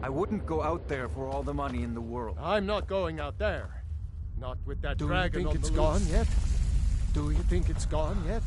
I wouldn't go out there for all the money in the world. I'm not going out there. Not with that dragon on the loose. Do you think it's gone yet? Do you think it's gone yet?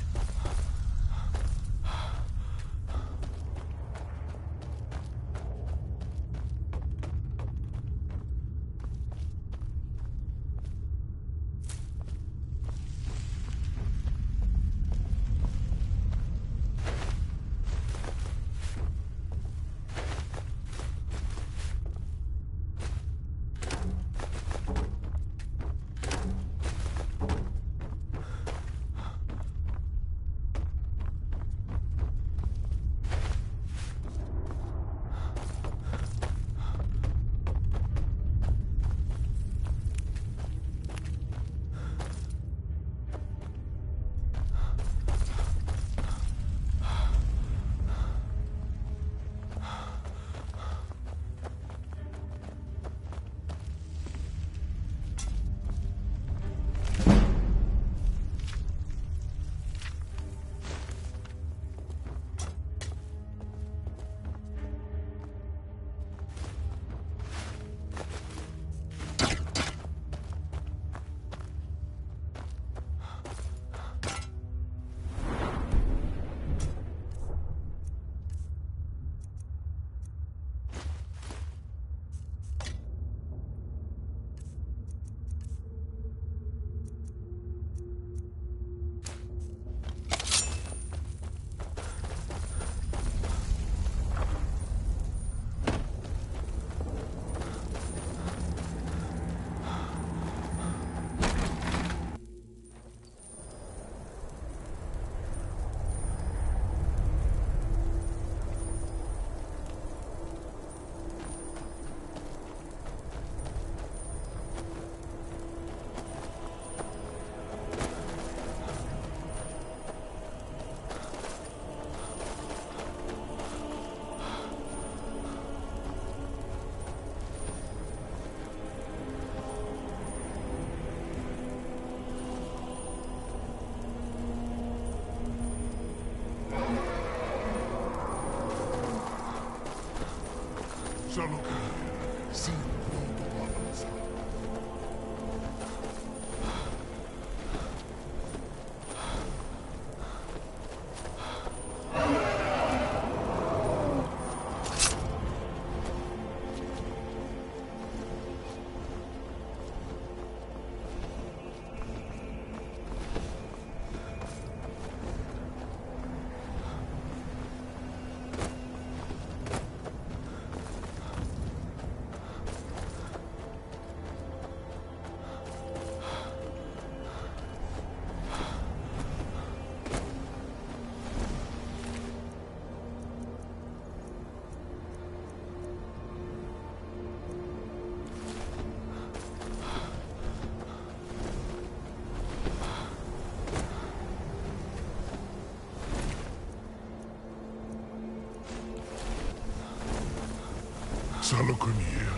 Salokunir,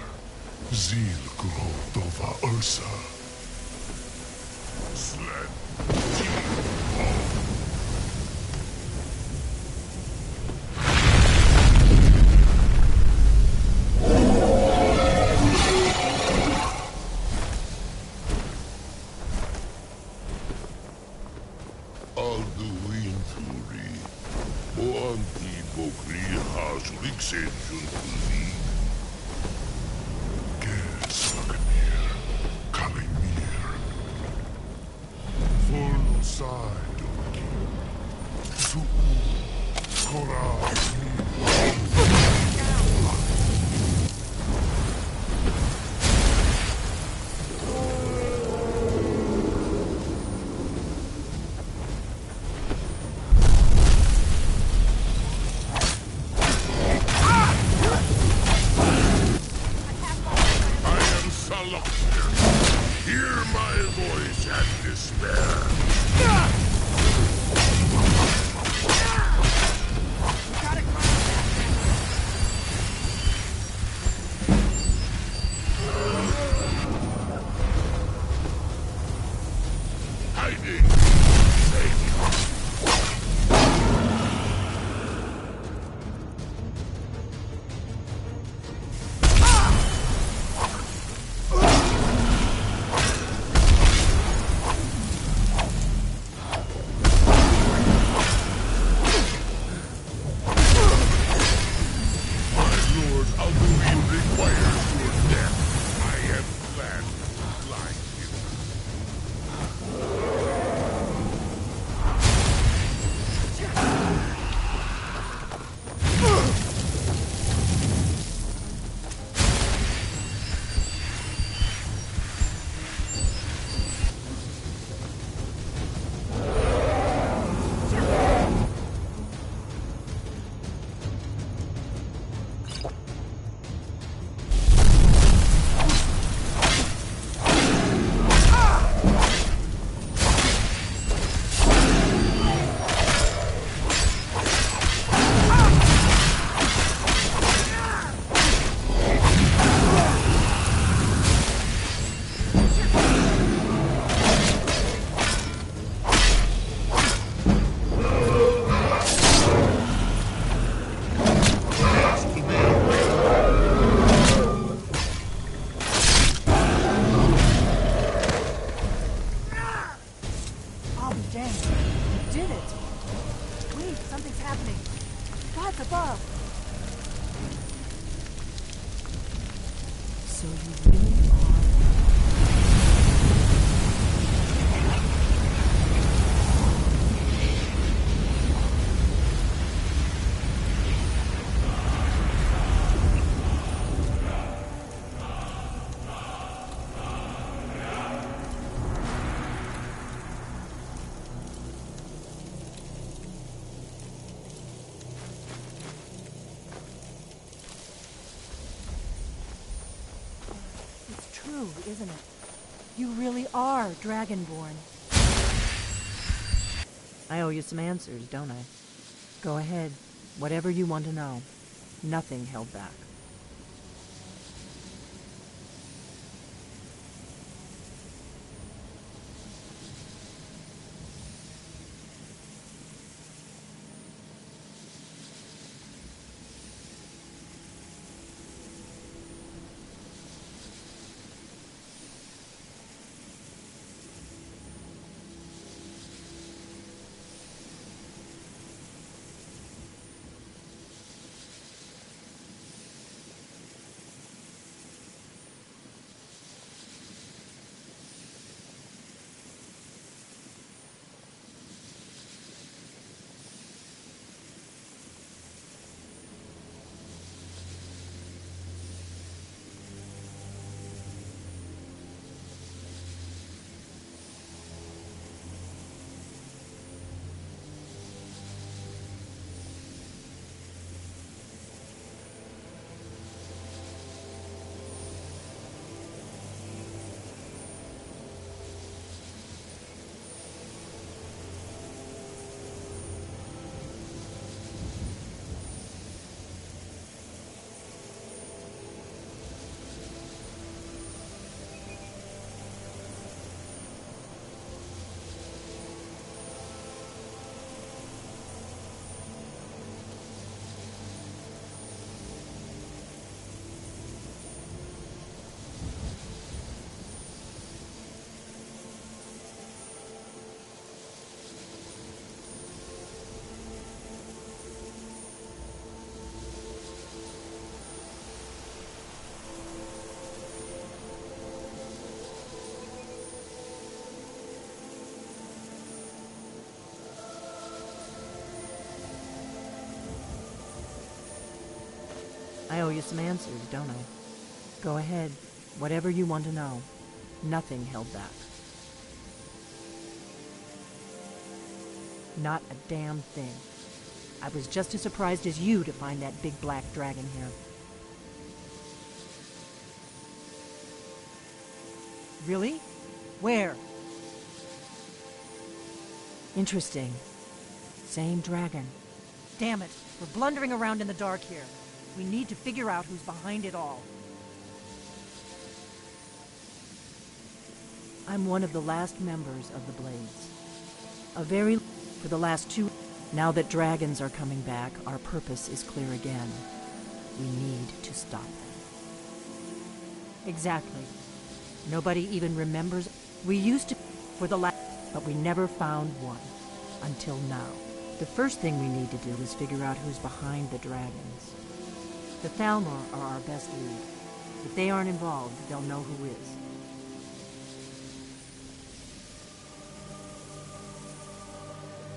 Zil Kurotova Ursa. Sled. Alduin Turi, Boanti Bokri Haslik Senjun Kuli. Hear my voice and despair. Hiding. Safe. So you really are... It's true, isn't it? You really are Dragonborn. I owe you some answers, don't I? Go ahead. Whatever you want to know. Nothing held back. I owe you some answers, don't I? Go ahead. Whatever you want to know. Nothing held back. Not a damn thing. I was just as surprised as you to find that big black dragon here. Really? Where? Interesting. Same dragon. Damn it. We're blundering around in the dark here. We need to figure out who's behind it all. I'm one of the last members of the Blades. For the last 2... Now that dragons are coming back, our purpose is clear again. We need to stop them. Exactly. Nobody even remembers... We used to... But we never found one. Until now. The first thing we need to do is figure out who's behind the dragons. The Thalmor are our best lead. If they aren't involved, they'll know who is.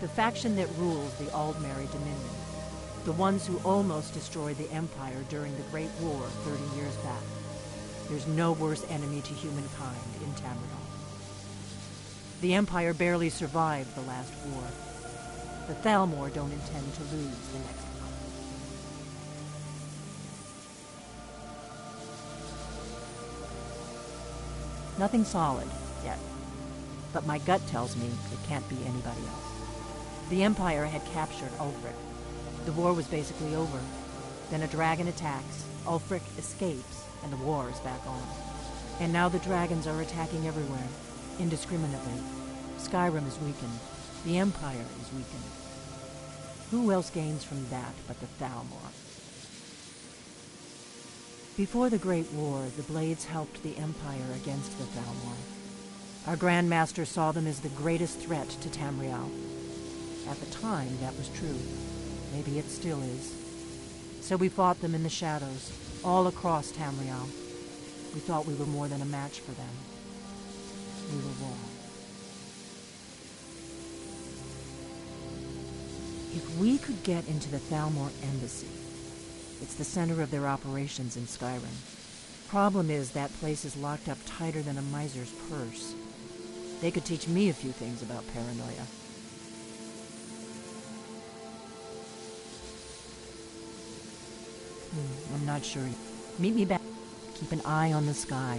The faction that rules the Aldmeri Dominion. The ones who almost destroyed the Empire during the Great War 30 years back. There's no worse enemy to humankind in Tamriel. The Empire barely survived the last war. The Thalmor don't intend to lose the next one. Nothing solid, yet. But my gut tells me it can't be anybody else. The Empire had captured Ulfric. The war was basically over. Then a dragon attacks, Ulfric escapes, and the war is back on. And now the dragons are attacking everywhere, indiscriminately. Skyrim is weakened. The Empire is weakened. Who else gains from that but the Thalmor? Before the Great War, the Blades helped the Empire against the Thalmor. Our Grand Master saw them as the greatest threat to Tamriel. At the time, that was true. Maybe it still is. So we fought them in the shadows, all across Tamriel. We thought we were more than a match for them. We were wrong. If we could get into the Thalmor Embassy, it's the center of their operations in Skyrim. Problem is, that place is locked up tighter than a miser's purse. They could teach me a few things about paranoia. I'm not sure. Meet me back. Keep an eye on the sky.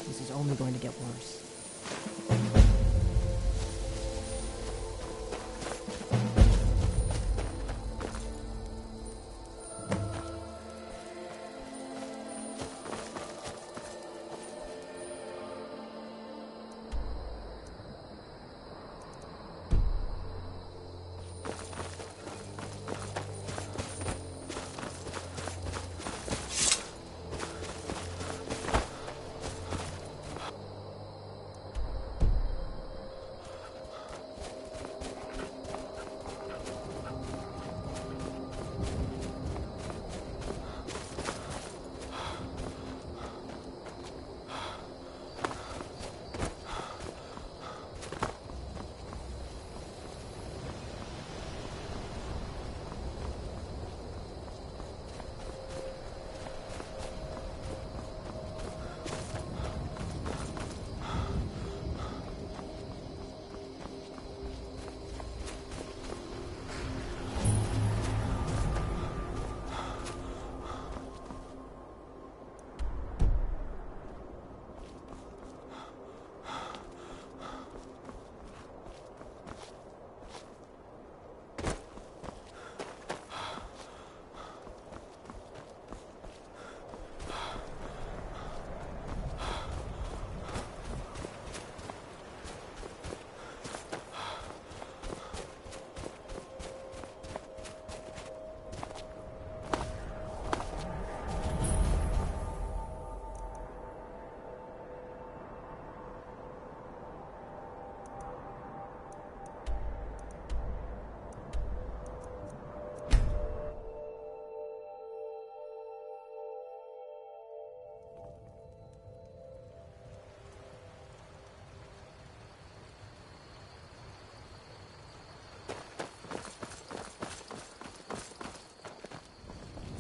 This is only going to get worse.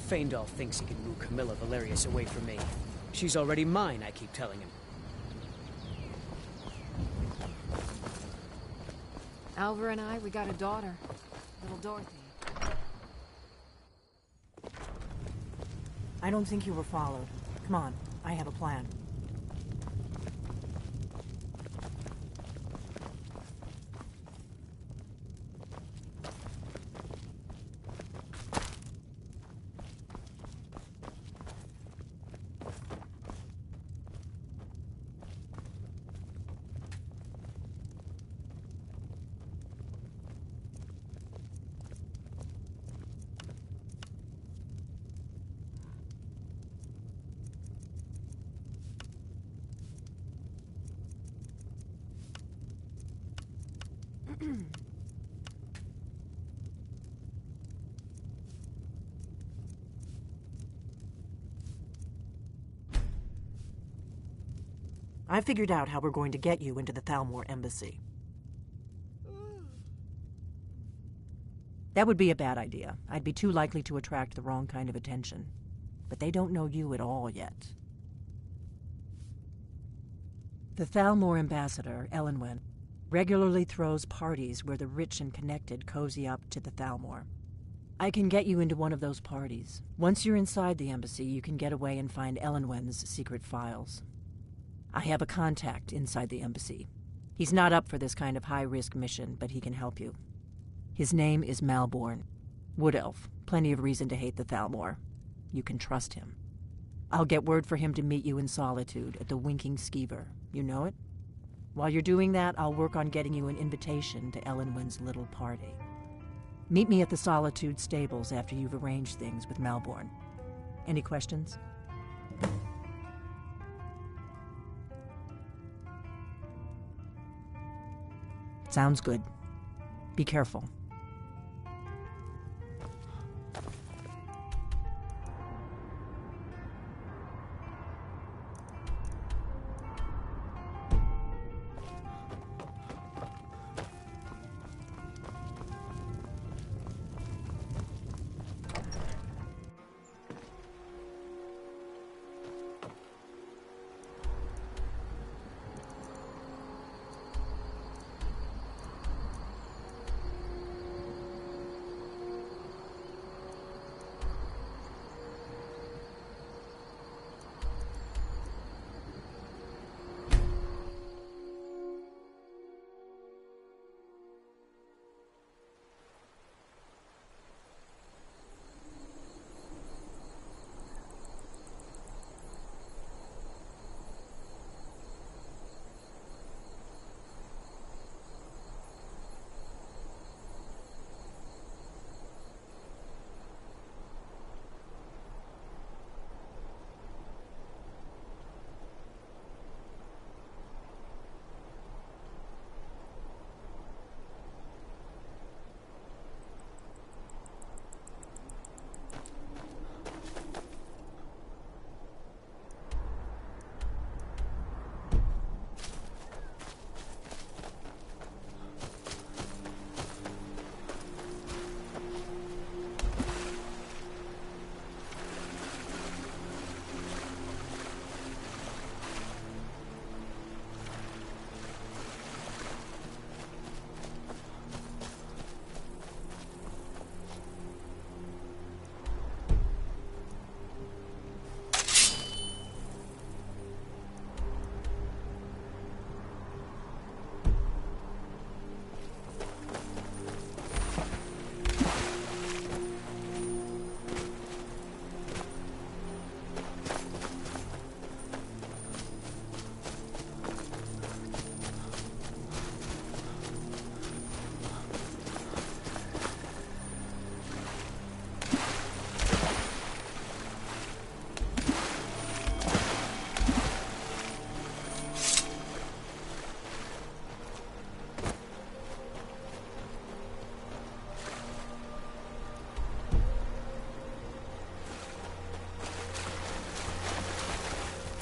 Feindal thinks he can woo Camilla Valerius away from me. She's already mine, I keep telling him. Alvar and I, we got a daughter. Little Dorothy. I don't think you were followed. Come on, I have a plan. I figured out how we're going to get you into the Thalmor Embassy. That would be a bad idea. I'd be too likely to attract the wrong kind of attention. But they don't know you at all yet. The Thalmor ambassador, Elenwen, regularly throws parties where the rich and connected cozy up to the Thalmor. I can get you into one of those parties. Once you're inside the embassy, you can get away and find Elenwen's secret files. I have a contact inside the embassy. He's not up for this kind of high-risk mission, but he can help you. His name is Malborn. Wood Elf. Plenty of reason to hate the Thalmor. You can trust him. I'll get word for him to meet you in Solitude at the Winking Skeever. You know it? While you're doing that, I'll work on getting you an invitation to Elenwen's little party. Meet me at the Solitude stables after you've arranged things with Malborn. Any questions? Sounds good. Be careful.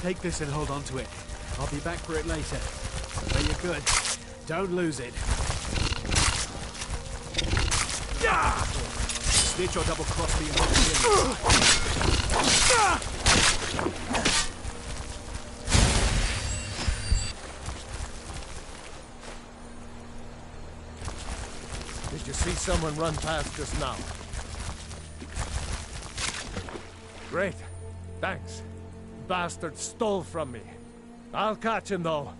Take this and hold on to it. I'll be back for it later. But you're good. Don't lose it. Snitch or double-cross the Did you see someone run past us now? Great. Thanks. Bastard stole from me. I'll catch him, though.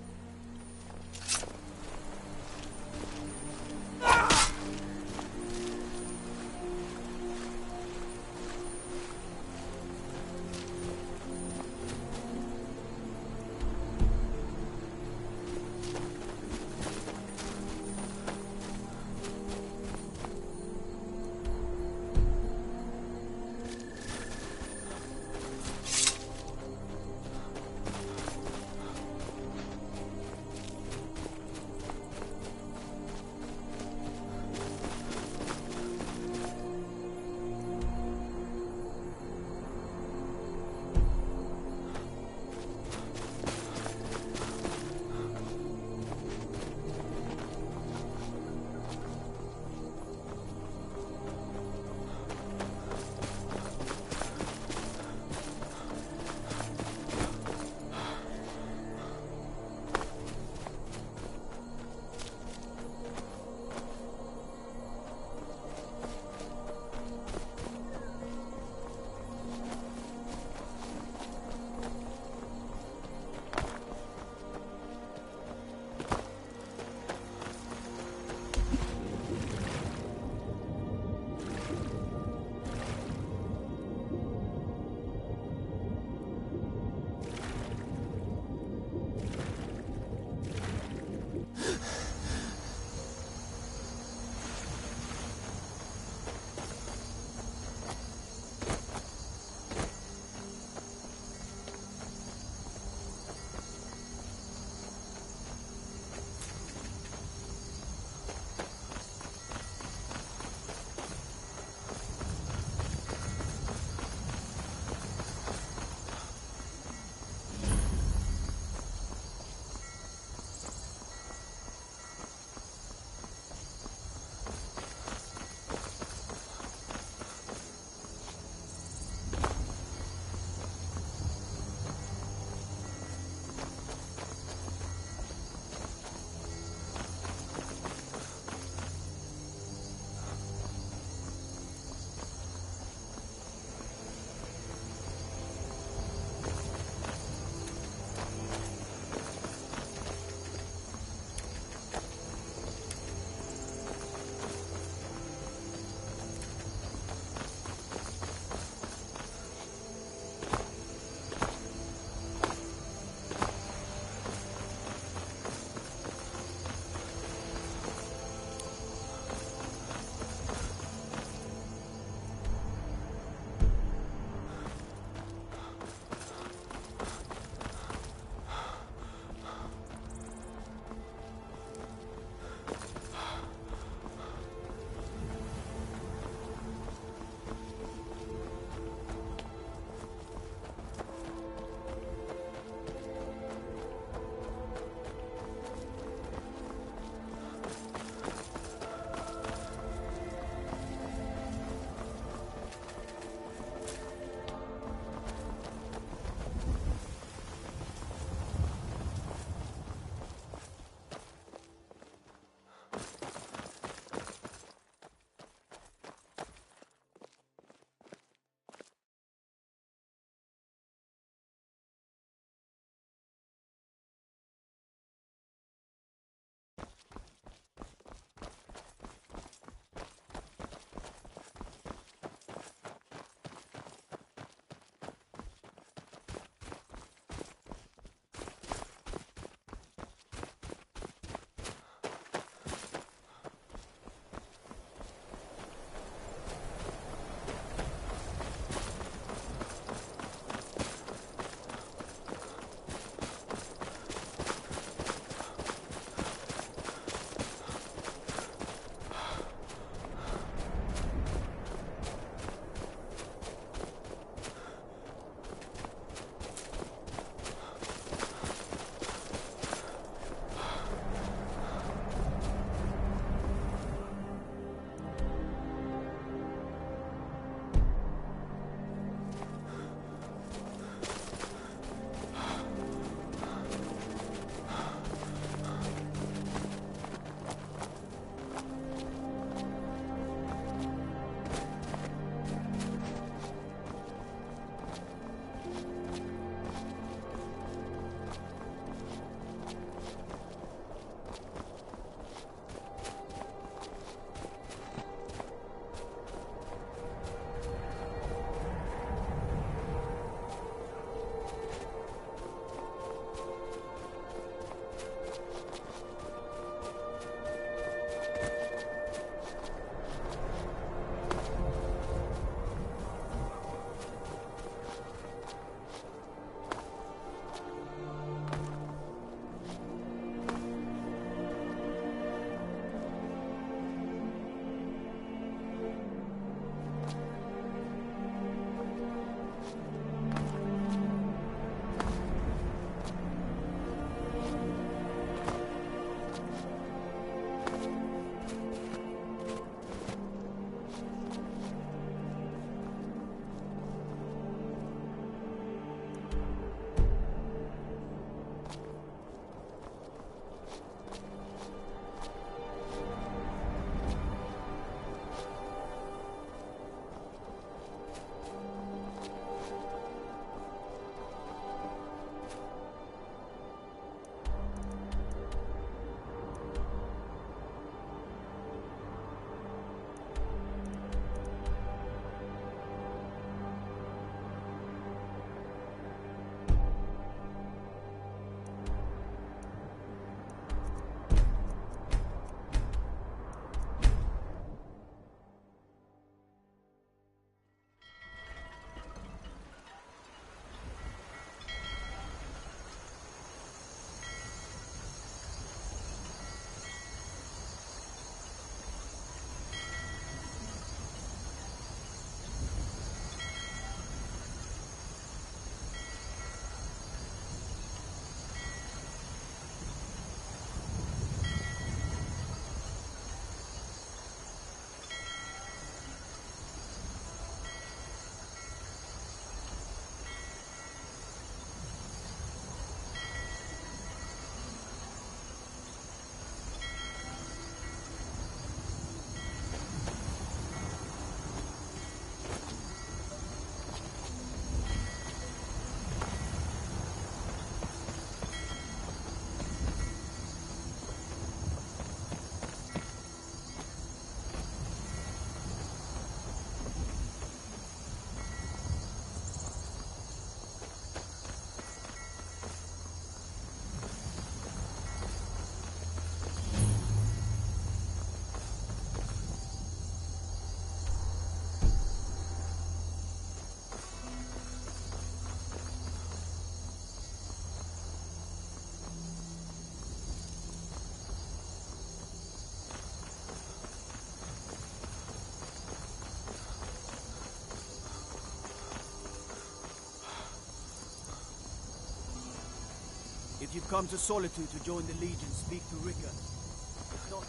If you've come to Solitude to join the Legion, speak to Ricker. If not,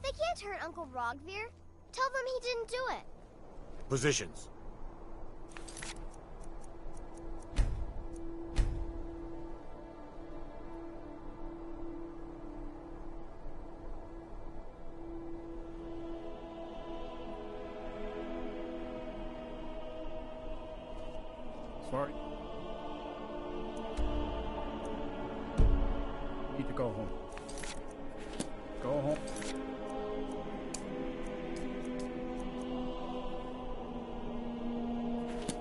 they can't hurt Uncle Rogvir. Tell them he didn't do it. Positions. Sorry. Need to go home. Go home.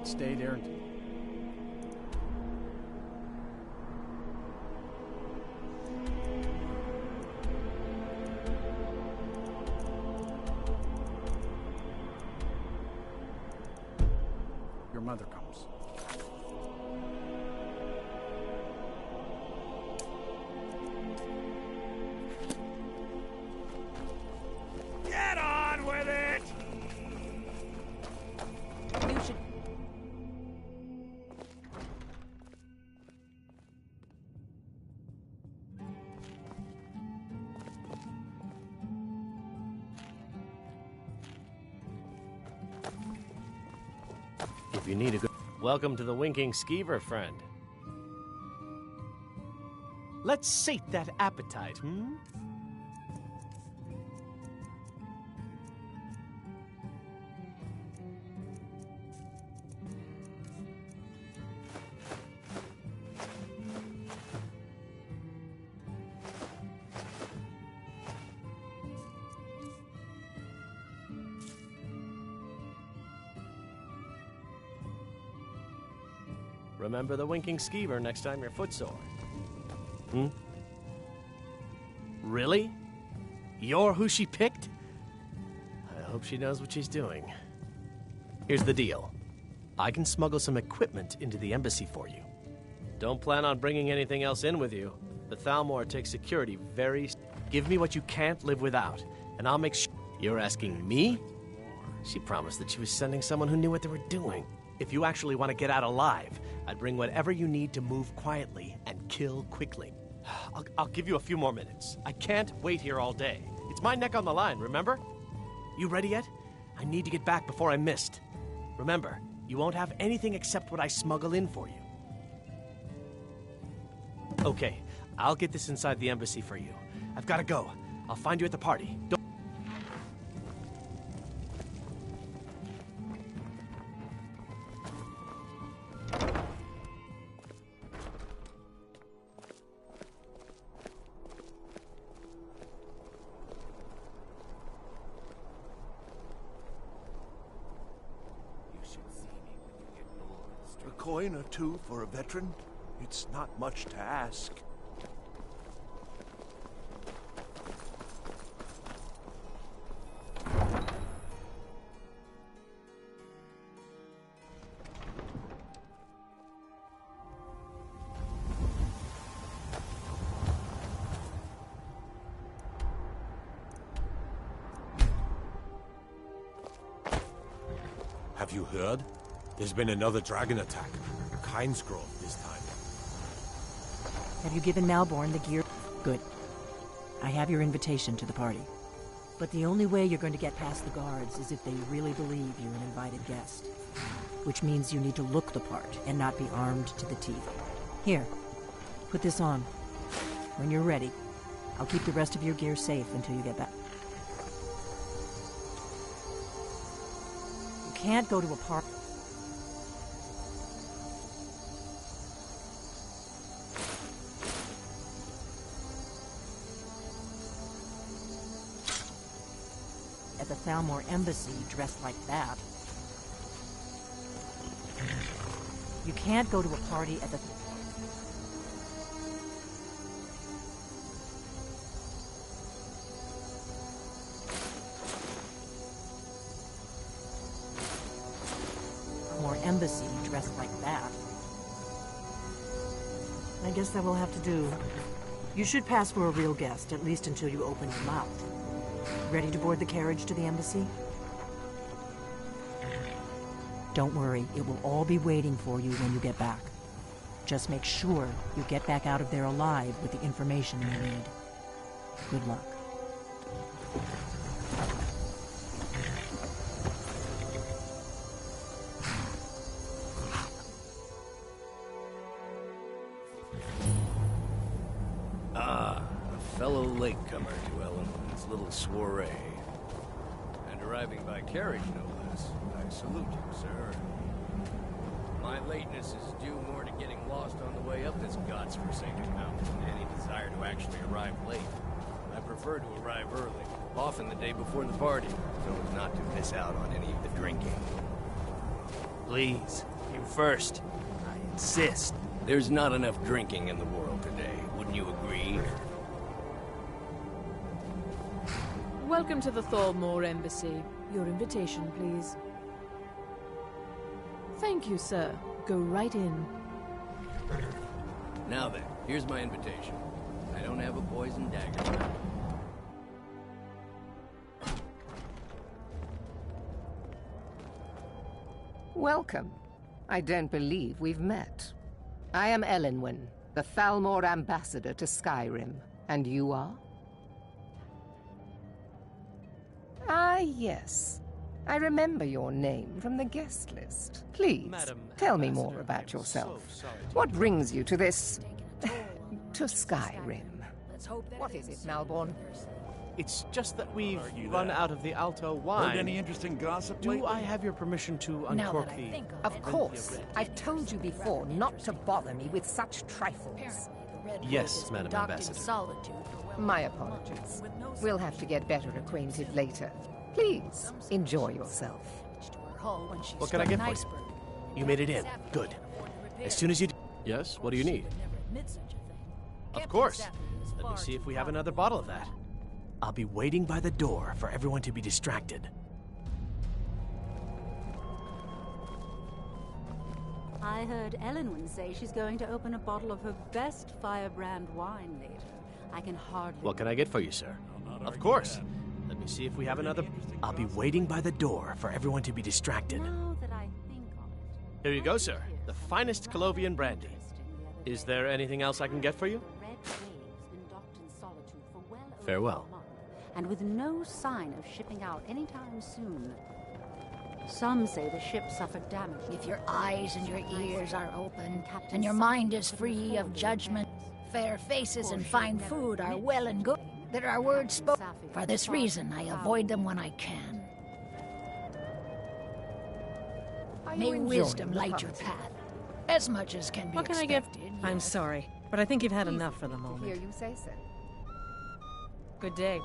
Stay there until... your mother comes. Get on with it! You should... If you need a good... Welcome to the Winking Skeever, friend. Let's sate that appetite, hmm? Remember the Winking Skeever next time you're footsore. Hmm? Really? You're who she picked? I hope she knows what she's doing. Here's the deal. I can smuggle some equipment into the embassy for you. Don't plan on bringing anything else in with you. The Thalmor takes security very... Give me what you can't live without, and I'll make sure... You're asking me? She promised that she was sending someone who knew what they were doing. If you actually want to get out alive, I'd bring whatever you need to move quietly and kill quickly. I'll give you a few more minutes. I can't wait here all day. It's my neck on the line, remember? You ready yet? I need to get back before I'm missed. Remember, you won't have anything except what I smuggle in for you. Okay, I'll get this inside the embassy for you. I've got to go. I'll find you at the party. Don't... A coin or two for a veteran? It's not much to ask. Have you heard? There's been another dragon attack. Kinesgrove this time. Have you given Malborn the gear? Good. I have your invitation to the party. But the only way you're going to get past the guards is if they really believe you're an invited guest. Which means you need to look the part and not be armed to the teeth. Here, put this on. When you're ready, I'll keep the rest of your gear safe until you get back. You can't go to a park. At the Thalmor embassy dressed like that. You can't go to a party at the... Thalmor embassy dressed like that. I guess that will have to do. You should pass for a real guest, at least until you open your mouth. Ready to board the carriage to the embassy? Don't worry, it will all be waiting for you when you get back. Just make sure you get back out of there alive with the information you need. Good luck. A fellow latecomer to Ellenwood's little soiree. And arriving by carriage, no less. I salute you, sir. My lateness is due more to getting lost on the way up this god's-forsaken mountain than any desire to actually arrive late. I prefer to arrive early, often the day before the party, so as not to miss out on any of the drinking. Please, you first. I insist. There's not enough drinking in the world today, wouldn't you agree? Welcome to the Thalmor Embassy. Your invitation, please. Thank you, sir. Go right in. Now then, here's my invitation. I don't have a poison dagger. Welcome. I don't believe we've met. I am Elenwen, the Thalmor ambassador to Skyrim. And you are? Ah, yes. I remember your name from the guest list. Please, tell me more about yourself. What brings you to this... to Skyrim? What is it, Malborn? It's just that we've run out of the Alto wine. Heard any interesting gossip Do lately? I have your permission to uncork the... Of course. I've told you before not to bother me with such trifles. Yes, Madam Ambassador. My apologies. We'll have to get better acquainted later. Please, enjoy yourself. What can I get for you? You made it in. Good. As soon as you... Yes, what do you need? Of course. Let me see if we have another bottle of that. I'll be waiting by the door for everyone to be distracted. I heard Elenwen say she's going to open a bottle of her best firebrand wine later. I can hardly... What can I get for you, sir? Of course. Let me see if we have another... I'll be waiting by the door for everyone to be distracted. Now that I think of it... Here you go, sir. The finest Colovian brandy. Is there anything else I can get for you? Red Wave's been docked in Solitude for well over Farewell. a month, and with no sign of shipping out anytime soon. Some say the ship suffered damage. If your eyes and your ears are open, and your mind is free of judgment, fair faces and fine food are well and good. There are words spoken. For this reason, I avoid them when I can. May wisdom light your path, as much as can be What can I expected. get? I'm sorry, but I think you've had enough for the Hear moment. you say so. Good day.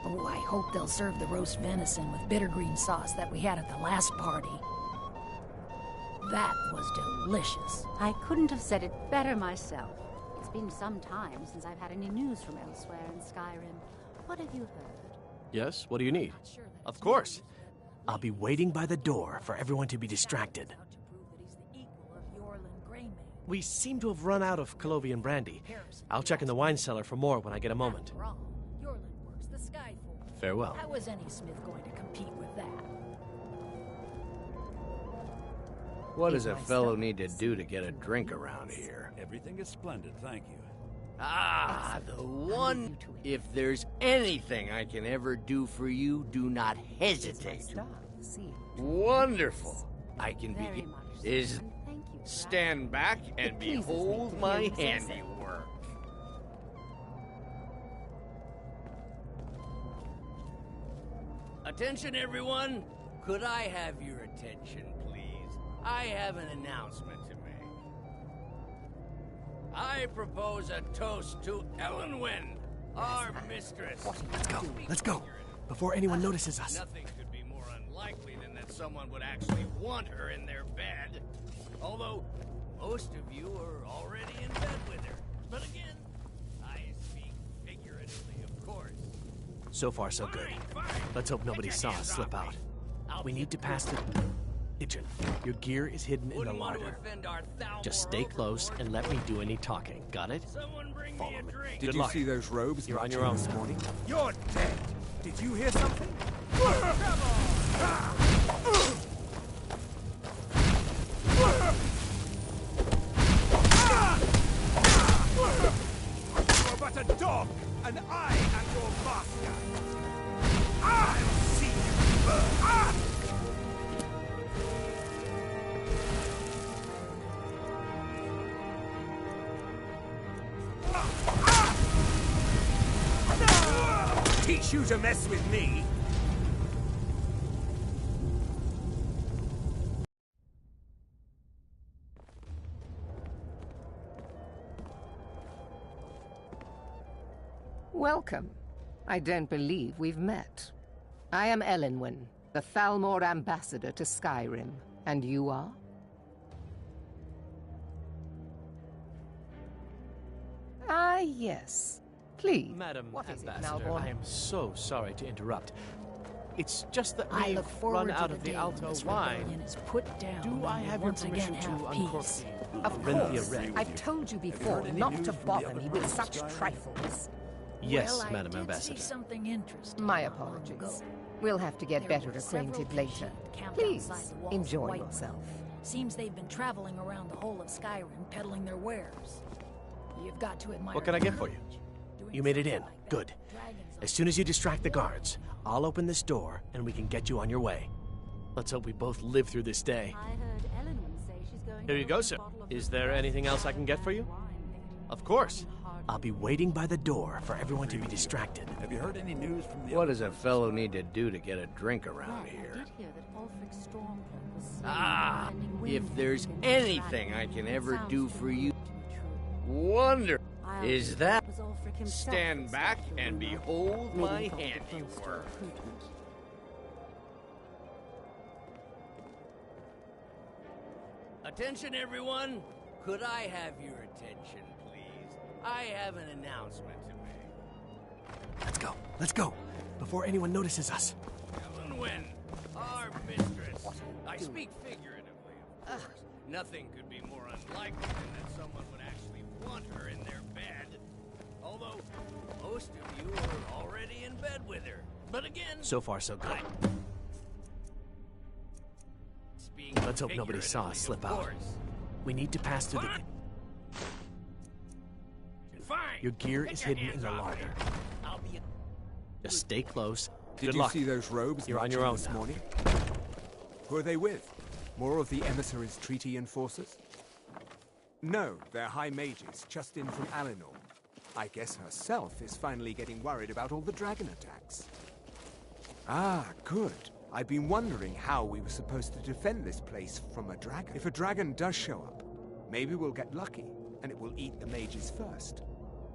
Oh, I hope they'll serve the roast venison with bitter green sauce that we had at the last party. That was delicious. I couldn't have said it better myself. It's been some time since I've had any news from elsewhere in Skyrim. What have you heard? Yes, what do you need? Of course. I'll be waiting by the door for everyone to be distracted. We seem to have run out of Colovian brandy. I'll check in the wine cellar for more when I get a moment. The Skyfall. Farewell. How was any smith going to compete with that? What does a fellow need to do to get a drink around here? Everything is splendid, thank you. Ah, the one. If there's anything I can ever do for you, do not hesitate. Wonderful. I can begin. Is stand back and behold my handiwork. Attention, everyone. Could I have your attention, please? I have an announcement to make. I propose a toast to Elenwen, our mistress. Let's go. Before anyone notices us. Nothing could be more unlikely than that someone would actually want her in their bed. Although, most of you are already in bed with her. But again, I speak figuratively, of course. So far, so good. Let's hope nobody saw us slip out. We need to pass the... Legion, your gear is hidden in the larder. Just stay close and let me do any talking. Got it? Follow me. Did Good you luck. see those robes? You're on your own this now. morning? You're dead. Did you hear something? You're but a dog, and I am your master. I'll see you burn. Teach you to mess with me? Welcome. I don't believe we've met. I am Elenwen, the Thalmor ambassador to Skyrim. And you are? Ah, yes. Please. Madam What is it, Ambassador, Malborn? I am so sorry to interrupt. It's just that I we've look forward run to out the of the day Alto when this wine. rebellion is put down. Do I and have we your once again permission to have uncork peace. the Of Corinthia course. Red? I've told you before heard any not news to from the bother other me with parts of such Skyrim? trifles. Yes, Well, Madam I did Ambassador. see something interesting. My not long apologies. ago. We'll have to get There better were several acquainted later. sheep camped Please, outside the walls of enjoy Whiterun. yourself. Seems they've been traveling around the whole of Skyrim peddling their wares. You've got to admire What can I their get for you? courage. Doing You made it in. something like that. Good. Dragons As soon as you distract the guards, I'll open this door and we can get you on your way. Let's hope we both live through this day. I heard Elenwen say she's going Here you go, sir. Is there anything else I can get for you? Of course. I'll be waiting by the door for everyone to be distracted. Have you heard any news from the What does a fellow need to do to get a drink around here? Ah, if there's anything I can ever do for you, wonder is that stand back and behold my handiwork. Attention, everyone. Could I have your attention, please? I have an announcement to make. Let's go. Before anyone notices us. Elenwen, our mistress. I speak figuratively, of course. Nothing could be more unlikely than that someone would actually want her in their bed. Although, most of you are already in bed with her. But again... So far, so good. Let's hope nobody saw us slip out. We need to pass through the... Fine. Your gear is hidden in the larder. I'll be... Just stay close. Did Good you luck. see those robes? You're on marching your own this now. morning? Who are they with? More of the emissaries' treaty enforcers? No, they're high mages, just in from Alinor. I guess herself is finally getting worried about all the dragon attacks. Ah, good. I've been wondering how we were supposed to defend this place from a dragon. If a dragon does show up, maybe we'll get lucky, and it will eat the mages first.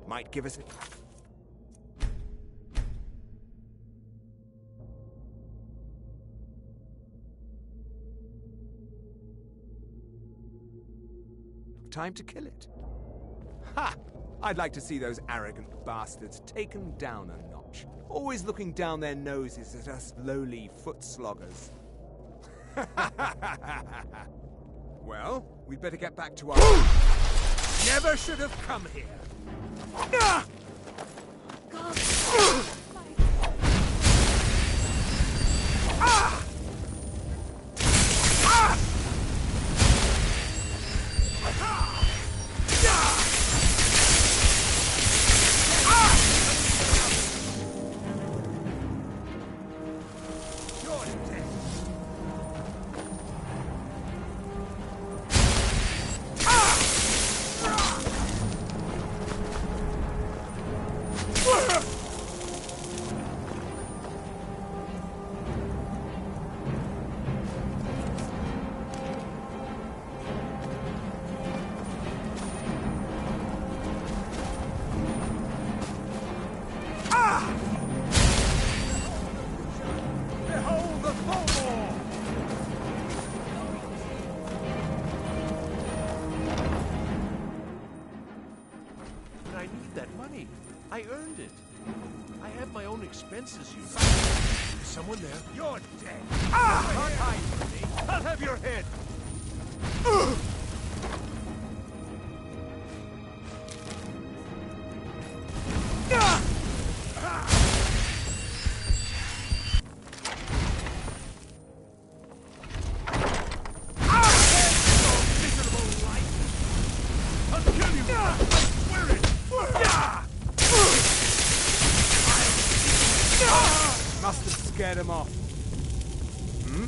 Might give us a... time to kill it. Ha! I'd like to see those arrogant bastards taken down a notch. Always looking down their noses at us lowly foot sloggers. Well, we'd better get back to our... Never should have come here! Ah! Ah! Ah! Behold the Thalmor! But I need that money. I earned it. I have my own expenses, you know. Someone there? You're dead. Can't hide from me. I'll have your head. Must have scared him off. Hmm?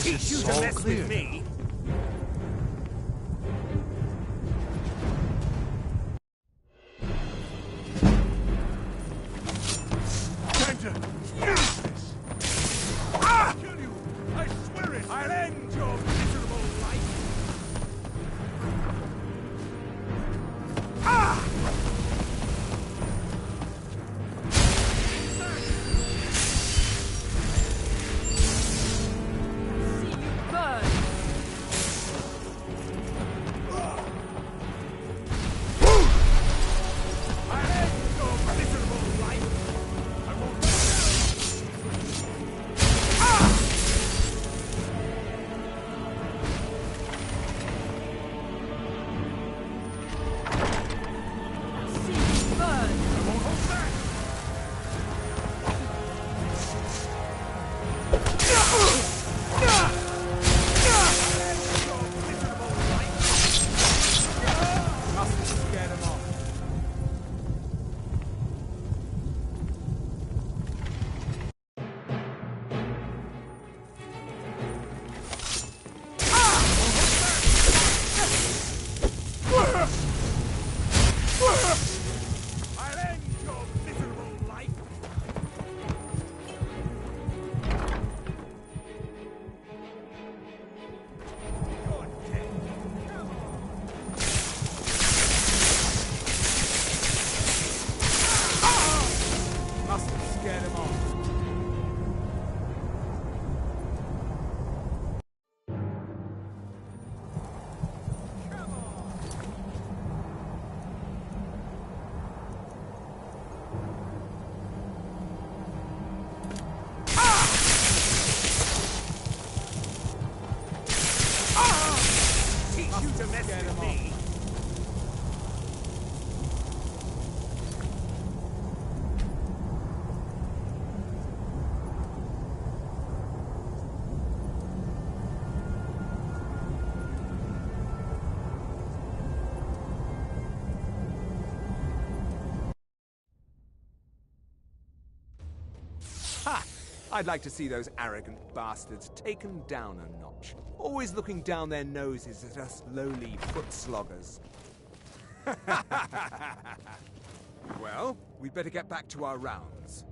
Teach you to mess with me. Time to finish this! I'll kill you! I swear it! I'll end your miserable life! I'd like to see those arrogant bastards taken down a notch. Always looking down their noses at us lowly foot sloggers. Well, we'd better get back to our rounds.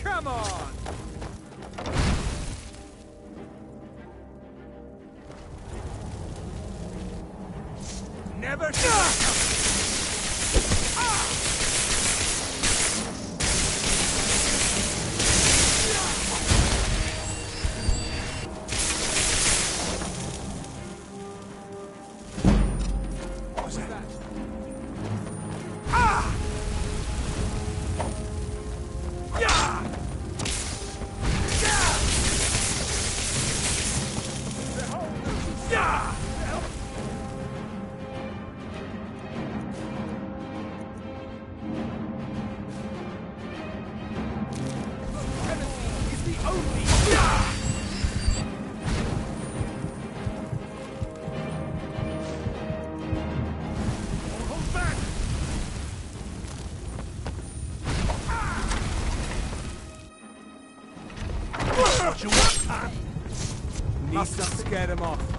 Come on! Never What was that? You want, huh? Need to scare them off.